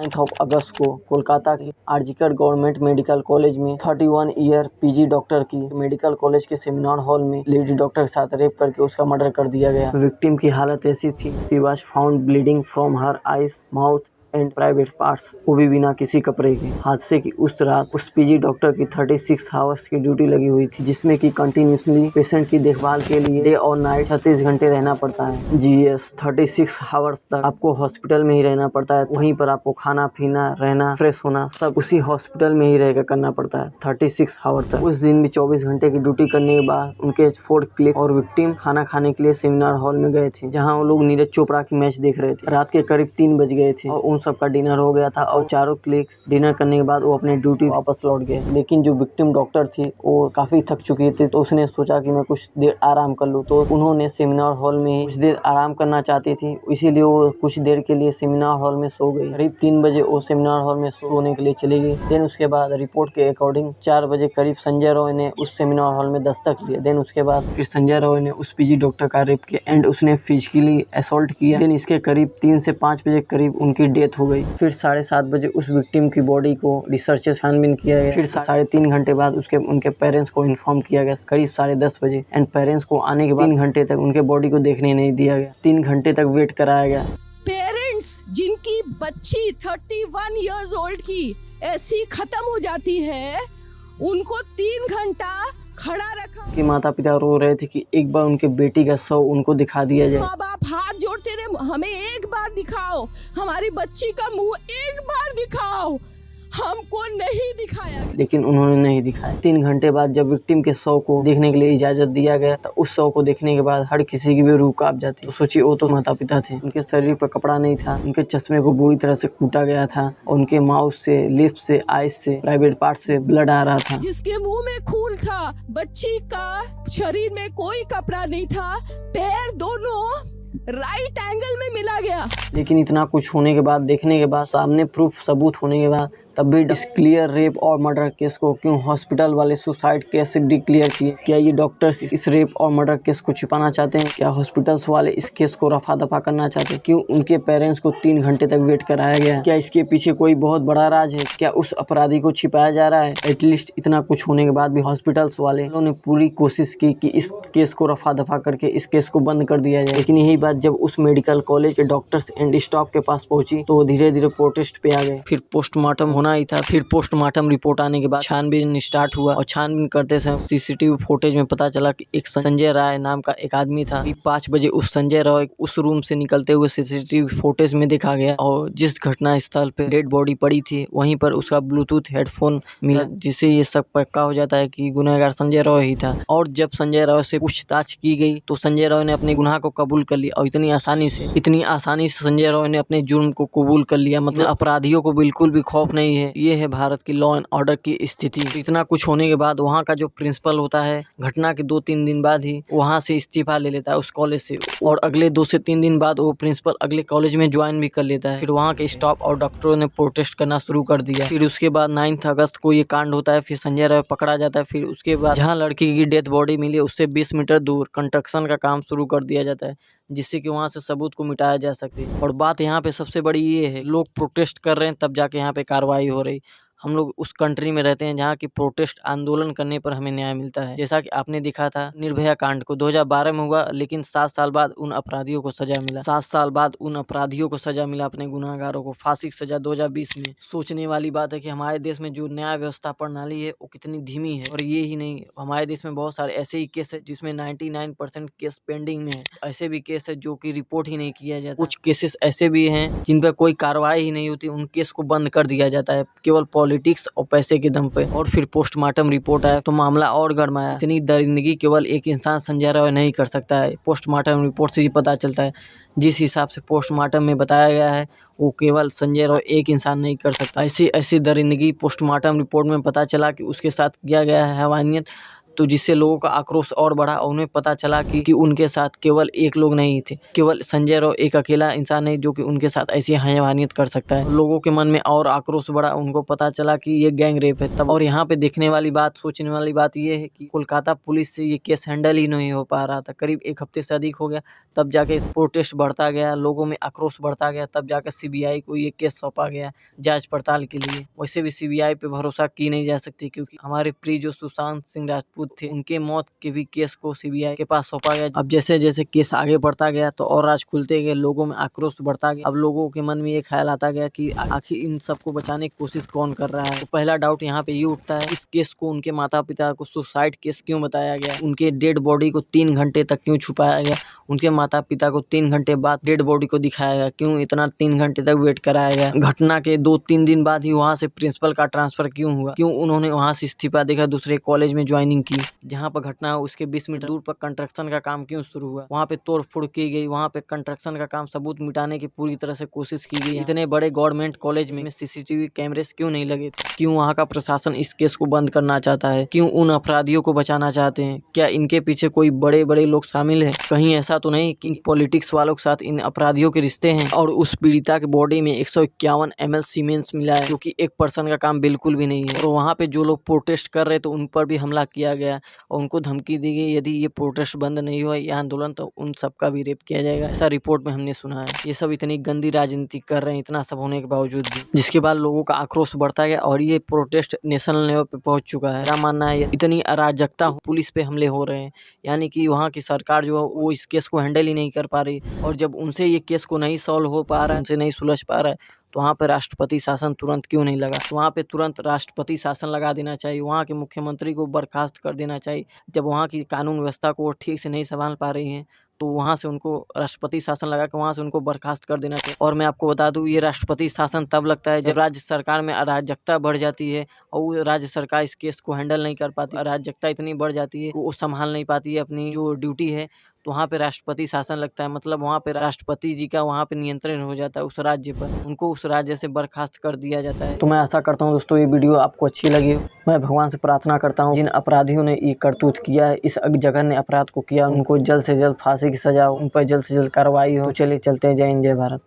9 अगस्त को कोलकाता के RG Kar government medical college में 31 ईयर पीजी डॉक्टर की मेडिकल कॉलेज के सेमिनार हॉल में लेडी डॉक्टर के साथ रेप करके उसका मर्डर कर दिया गया। विक्टिम की हालत ऐसी थी, she was found bleeding from her eyes, mouth and private parts, वो भी बिना किसी कपड़े के। हादसे की उस रात उस पीजी डॉक्टर की 36 आवर्स की ड्यूटी लगी हुई थी, जिसमें कि कंटिन्यूसली पेशेंट की देखभाल के लिए डे और नाइट 36 घंटे रहना पड़ता है। जी यस, 36 आवर्स तक आपको हॉस्पिटल में ही रहना पड़ता है। वहीं पर आपको खाना पीना, रहना, फ्रेश होना सब उसी हॉस्पिटल में ही रहकर करना पड़ता है 36 आवर तक। उस दिन भी 24 घंटे की ड्यूटी करने के बाद उनके 4 क्लिक और विक्टिम खाना खाने के लिए सेमिनार हॉल में गए थे, जहाँ वो लोग नीरज चोपड़ा की मैच देख रहे थे। रात के करीब 3 बज गए थे और सबका डिनर हो गया था और चारों क्लिक्स डिनर करने के बाद वो अपने ड्यूटी वापस लौट गए। लेकिन जो विक्टिम डॉक्टर थी वो काफी थक चुकी थी, तो उसने सोचा कि मैं कुछ देर आराम कर लूं, तो उन्होंने सेमिनार हॉल में कुछ देर आराम करना चाहती थी, इसीलिए वो कुछ देर के लिए सेमिनार हॉल में सो गई। करीब 3 बजे वो सेमिनार हॉल में सोने के लिए चली गई। देन उसके बाद रिपोर्ट के अकॉर्डिंग 4 बजे करीब संजय रॉय ने उस सेमिनार हॉल में दस्तक लिया। देन उसके बाद फिर संजय रॉय ने उस पीजी डॉक्टर का रेप किया एंड उसने फिजिकली असॉल्ट किया। देन इसके करीब 3 से 5 बजे करीब उनकी डेथ हो गई। फिर 7:30 बजे उस विक्टिम की बॉडी को रिसर्च छानबीन किया गया। फिर 3.5 घंटे बाद उनके पेरेंट्स को इन्फॉर्म किया गया करीब 10:30 बजे एंड पेरेंट्स को आने के बाद 3 घंटे तक उनके बॉडी को देखने नहीं दिया गया। 3 घंटे तक वेट कराया गया। पेरेंट्स जिनकी बच्ची 31 इयर्स ओल्ड की ऐसी खत्म हो जाती है, उनको 3 घंटा खड़ा रखा। कि माता पिता रो रहे थे कि एक बार उनके बेटी का शव उनको दिखा दिया जाए। माँ बाप हाथ जोड़ते रहे, हमें एक बार दिखाओ, हमारी बच्ची का मुंह एक बार दिखाओ, हमको नहीं दिखाया। लेकिन उन्होंने नहीं दिखाया। 3 घंटे बाद जब विक्टिम के शव को देखने के लिए इजाजत दिया गया, तो उस शव को देखने के बाद हर किसी की भी रूह कांप जाती। तो सोचिए, वो तो माता पिता थे, उनके शरीर पर कपड़ा नहीं था, उनके चश्मे को बुरी तरह से कूटा गया था, उनके माउथ से, लिप्स से, आईज से, प्राइवेट पार्ट से ब्लड आ रहा था। जिसके मुंह में खून था, बच्ची का शरीर में कोई कपड़ा नहीं था, पैर दोनों राइट एंगल में मिला गया। लेकिन इतना कुछ होने के बाद, देखने के बाद, सामने प्रूफ सबूत होने के बाद, तब भी इस क्लियर रेप और मर्डर केस को क्यों हॉस्पिटल वाले सुसाइड केस से डिक्लेयर किए? क्या ये डॉक्टर्स इस रेप और मर्डर केस को छिपाना चाहते हैं? क्या हॉस्पिटल्स वाले इस केस को रफा दफा करना चाहते हैं? क्यों उनके पेरेंट्स को 3 घंटे तक वेट कराया गया? क्या इसके पीछे कोई बहुत बड़ा राज है? क्या उस अपराधी को छिपाया जा रहा है? एटलीस्ट इतना कुछ होने के बाद भी हॉस्पिटल्स वाले ने पूरी कोशिश की कि इस केस को रफा दफा करके इस केस को बंद कर दिया जाए। लेकिन यही बात जब उस मेडिकल कॉलेज के डॉक्टर्स एंड स्टाफ के पास पहुंची, तो वो धीरे धीरे प्रोटेस्ट पे आ गए। फिर पोस्टमार्टम होना ही था। फिर पोस्टमार्टम रिपोर्ट आने के बाद छानबीन स्टार्ट हुआ और छानबीन करते समय सीसीटीवी फुटेज में पता चला कि एक संजय राय नाम का एक आदमी था। 5 बजे उस संजय राय उस रूम से निकलते हुए सीसीटीवी फुटेज में देखा गया और जिस घटना स्थल पे डेड बॉडी पड़ी थी, वहीं पर उसका ब्लूटूथ हेडफोन मिला, जिससे ये सब पक्का हो जाता है कि गुनहगार संजय राय ही था। और जब संजय राय से पूछताछ की गई, तो संजय राय ने अपने गुनाह को कबूल कर लिया और इतनी आसानी से संजय राय ने अपने जुर्म को कबूल कर लिया। मतलब अपराधियों को बिल्कुल भी खौफ नहीं है। ये है भारत की लॉ एंड ऑर्डर की स्थिति। इतना कुछ होने के बाद वहाँ का जो प्रिंसिपल होता है, घटना के 2-3 दिन बाद ही वहाँ से इस्तीफा ले लेता है उस कॉलेज से, और अगले 2 से 3 दिन बाद वो प्रिंसिपल अगले कॉलेज में ज्वाइन भी कर लेता है। फिर वहाँ के स्टाफ और डॉक्टरों ने प्रोटेस्ट करना शुरू कर दिया। फिर उसके बाद 9 अगस्त को ये कांड होता है। फिर संजय राय पकड़ा जाता है। फिर उसके बाद जहाँ लड़की की डेथ बॉडी मिली, उससे 20 मीटर दूर कंस्ट्रक्शन का काम शुरू कर दिया जाता है, जिससे कि वहाँ से सबूत को मिटाया जा सके। और बात यहाँ पे सबसे बड़ी ये है, लोग प्रोटेस्ट कर रहे हैं तब जाके यहाँ पे कार्रवाई हो रही। हम लोग उस कंट्री में रहते हैं जहाँ की प्रोटेस्ट आंदोलन करने पर हमें न्याय मिलता है। जैसा कि आपने देखा था निर्भया कांड को 2012 में हुआ, लेकिन 7 साल बाद उन अपराधियों को सजा मिला। 7 साल बाद उन अपराधियों को सजा मिला, अपने गुनाहगारों को फांसी की सजा 2020 में। सोचने वाली बात है कि हमारे देश में जो न्याय व्यवस्था प्रणाली है वो कितनी धीमी है। और ये ही नहीं, हमारे देश में बहुत सारे ऐसे ही केस है जिसमें 99% केस पेंडिंग में है। ऐसे भी केस है जो कि रिपोर्ट ही नहीं किया जाता। कुछ केसेस ऐसे भी हैं जिन पर कोई कार्रवाई ही नहीं होती, उन केस को बंद कर दिया जाता है केवल पॉलिटिक्स और पैसे के दम पे। और फिर पोस्टमार्टम रिपोर्ट आया तो मामला और गरमाया। इतनी दरिंदगी केवल एक इंसान संजय राय नहीं कर सकता है। पोस्टमार्टम रिपोर्ट से ही पता चलता है। जिस हिसाब से पोस्टमार्टम में बताया गया है, वो केवल संजय राय एक इंसान नहीं कर सकता। ऐसी दरिंदगी पोस्टमार्टम रिपोर्ट में पता चला कि उसके साथ किया गया है हैवानियत। तो जिससे लोगों का आक्रोश और बढ़ा और उन्हें पता चला कि उनके साथ केवल एक लोग नहीं थे, केवल संजय राउत एक अकेला इंसान है जो कि उनके साथ ऐसी हैवानियत कर सकता है। लोगों के मन में और आक्रोश बढ़ा, उनको पता चला कि ये गैंग रेप है तब। और यहाँ पे देखने वाली बात, सोचने वाली बात ये है कि कोलकाता पुलिस से ये केस हैंडल ही नहीं हो पा रहा था। करीब 1 हफ्ते से अधिक हो गया, तब जाके प्रोटेस्ट बढ़ता गया, लोगों में आक्रोश बढ़ता गया, तब जाकर सीबीआई को ये केस सौंपा गया जांच पड़ताल के लिए। वैसे भी सीबीआई पे भरोसा की नहीं जा सकती, क्योंकि हमारे प्रिय जो सुशांत सिंह राजपूत थे, उनके मौत के भी केस को सीबीआई के पास सौंपा गया। अब जैसे जैसे केस आगे बढ़ता गया तो और राज खुलते गए, लोगों में आक्रोश बढ़ता गया। अब लोगों के मन में ये ख्याल आता गया कि आखिर इन सबको बचाने की कोशिश कौन कर रहा है। तो पहला डाउट यहाँ पे ये उठता है, इस केस को उनके माता पिता को सुसाइड केस क्यों बताया गया, उनके डेड बॉडी को 3 घंटे तक क्यों छुपाया गया, उनके माता पिता को 3 घंटे बाद डेड बॉडी को दिखाया गया, क्यों इतना 3 घंटे तक वेट कराया गया। घटना के 2-3 दिन बाद ही वहाँ से प्रिंसिपल का ट्रांसफर क्यों हुआ, क्यों उन्होंने वहाँ से इस्तीफा देकर दूसरे कॉलेज में ज्वाइनिंग की। जहाँ पर घटना है उसके 20 मीटर दूर पर कंस्ट्रक्शन का काम क्यों शुरू हुआ, वहाँ पे तोड़फोड़ की गई, वहाँ पे कंस्ट्रक्शन का काम सबूत मिटाने की पूरी तरह से कोशिश की गई। इतने बड़े गवर्नमेंट कॉलेज में सीसीटीवी कैमरे क्यों नहीं लगे थे, क्यों वहाँ का प्रशासन इस केस को बंद करना चाहता है, क्यों उन अपराधियों को बचाना चाहते हैं, क्या इनके पीछे कोई बड़े बड़े लोग शामिल हैं। कहीं ऐसा तो नहीं कि पॉलिटिक्स वालों के साथ इन अपराधियों के रिश्ते हैं। और उस पीड़िता के बॉडी में 151 ml सीमेंस मिला है, जो कि एक पर्सन का काम बिल्कुल भी नहीं है। और वहाँ पे जो लोग प्रोटेस्ट कर रहे थे उन पर भी हमला किया गया और उनको धमकी दी गई, यदि ये प्रोटेस्ट बंद नहीं हुआ ये आंदोलन तो उन सबका भी रेप किया जाएगा, ऐसा रिपोर्ट में हमने सुना है। ये सब इतनी गंदी राजनीति कर रहे हैं, इतना सब होने के बावजूद भी, जिसके बाद लोगों का आक्रोश बढ़ता गया और ये प्रोटेस्ट नेशनल लेवल पे पहुंच चुका है। मेरा मानना है इतनी अराजकता पुलिस पे हमले हो रहे हैं, यानी कि वहाँ की सरकार जो है वो इस केस को हैंडल ही नहीं कर पा रही। और जब उनसे ये केस को नहीं सॉल्व हो पा रहा है, उनसे नहीं सुलझ पा रहा है, तो वहाँ पे राष्ट्रपति शासन तुरंत क्यों नहीं लगा। तो वहाँ पे तुरंत राष्ट्रपति शासन लगा देना चाहिए, वहाँ के मुख्यमंत्री को बर्खास्त कर देना चाहिए। जब वहाँ की कानून व्यवस्था को वो ठीक से नहीं संभाल पा रही हैं तो वहाँ से उनको राष्ट्रपति शासन लगा के वहाँ से उनको बर्खास्त कर देना चाहिए। और मैं आपको बता दूं, ये राष्ट्रपति शासन तब लगता है जब राज्य सरकार में अराजकता बढ़ जाती है और वो राज्य सरकार इस केस को हैंडल नहीं कर पाती, अराजकता इतनी बढ़ जाती है वो संभाल नहीं पाती है अपनी जो ड्यूटी है, तो वहाँ पे राष्ट्रपति शासन लगता है। मतलब वहाँ पे राष्ट्रपति जी का वहाँ पे नियंत्रण हो जाता है उस राज्य पर, उनको उस राज्य से बर्खास्त कर दिया जाता है। तो मैं आशा करता हूँ दोस्तों ये वीडियो आपको अच्छी लगी हो। मैं भगवान से प्रार्थना करता हूँ जिन अपराधियों ने ये करतूत किया है, इस जघन्य अपराध को किया, उनको जल्द से जल्द फांसी की सजा हो, उन पर जल्द से जल्द कार्रवाई हो। तो चलिए चलते हैं, जय हिंद जय भारत।